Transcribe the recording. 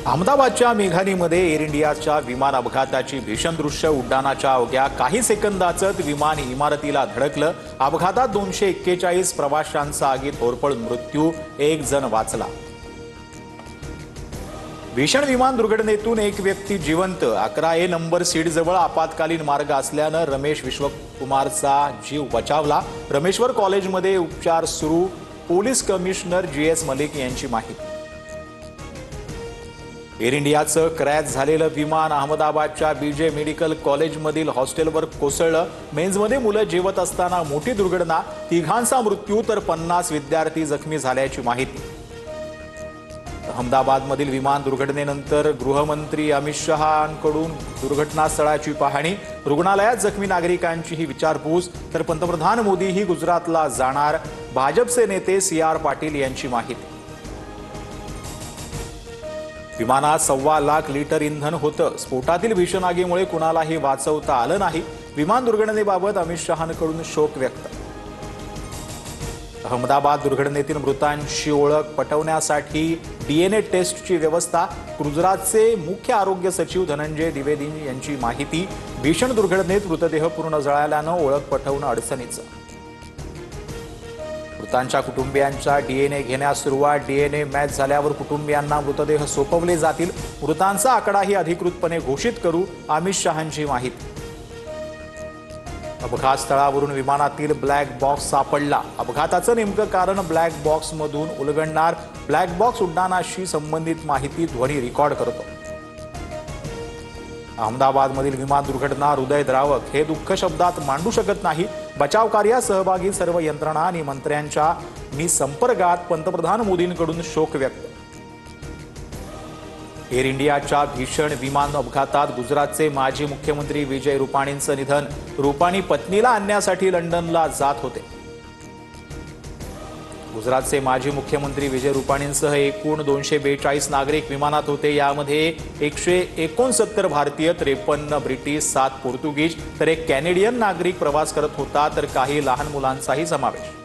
अहमदाबादच्या मेघानीमध्ये air इंडियाच्या विमान अपघाताची भीषण दृश्य. उड्डाणाच्या अवघ्या काही सेकंदातच विमान इमारतीला धडकलं. अपघातात 241 प्रवाशांचा आगीत होरपळून मृत्यू, एक जण वाचला. भीषण विमान दुर्घटनेतून एक व्यक्ती जिवंत. 11A नंबर सीटजवळ आपत्कालीन मार्ग असल्यानं रमेश विश्वकुमारचा जीव बचावला. रमेश्वर कॉलेजमध्ये उपचार सुरू. पोलीस कमिशनर GS मलिक यांची माहिती. एअर इंडियाचं क्रॅश झालेलं विमान अहमदाबादच्या BJ मेडिकल कॉलेजमधील हॉस्टेलवर कोसळलं. मेन्समध्ये मुलं जेवत असताना मोठी दुर्घटना. 3घांचा मृत्यू तर 50 विद्यार्थी जखमी झाल्याची माहिती. अहमदाबादमधील विमान दुर्घटनेनंतर गृहमंत्री अमित शहांकडून दुर्घटनास्थळाची पाहणी. रुग्णालयात जखमी नागरिकांचीही विचारपूस. तर पंतप्रधान मोदीही गुजरातला जाणार. भाजपचे नेते CR पाटील यांची माहिती. विमानात 1.25 लाख लिटर इंधन होतं. स्फोटातील भीषण आगीमुळे कुणालाही वाचवता आलं नाही. विमान दुर्घटनेबाबत अमित शहांकडून शोक व्यक्त. अहमदाबाद दुर्घटनेतील मृतांची ओळख पटवण्यासाठी DNA टेस्टची व्यवस्था. गुजरातचे मुख्य आरोग्य सचिव धनंजय द्विवेदी यांची माहिती. भीषण दुर्घटनेत मृतदेह पूर्ण जळाल्यानं ओळख पटवणं अडचणीचं. मृतांच्या कुटुंबियांच्या DNA घेण्यास सुरुवात. DNA मॅच झाल्यावर कुटुंबियांना मृतदेह सोपवले जातील. मृतांचा आकडाही अधिकृतपणे घोषित करू, अमित शहांची माहिती. अपघात स्थळावरून विमानातील ब्लॅक बॉक्स सापडला. अपघाताचं नेमकं कारण ब्लॅक बॉक्समधून उलगडणार. ब्लॅक बॉक्स उड्डाणाशी संबंधित माहिती ध्वनी रेकॉर्ड करतो. अहमदाबादमधील विमान दुर्घटना हृदयद्रावक. हे दुःख शब्दात मांडू शकत नाही. बचाव कार्यात सहभागी सर्व यंत्रणा आणि मंत्र्यांच्या मी संपर्कात. पंतप्रधान मोदींकडून शोक व्यक्त. एअर इंडियाच्या भीषण विमान अपघातात गुजरातचे माजी मुख्यमंत्री विजय रुपाणींचं निधन. रुपाणी पत्नीला आणण्यासाठी लंडनला जात होते. गुजरातचे माजी मुख्यमंत्री विजय रुपाणींसह एकूण 242 नागरिक विमानात होते. यामध्ये 169 भारतीय, 53 ब्रिटिश, 7 पोर्तुगीज तर एक कॅनेडियन नागरिक प्रवास करत होता. तर काही लहान मुलांचाही समावेश.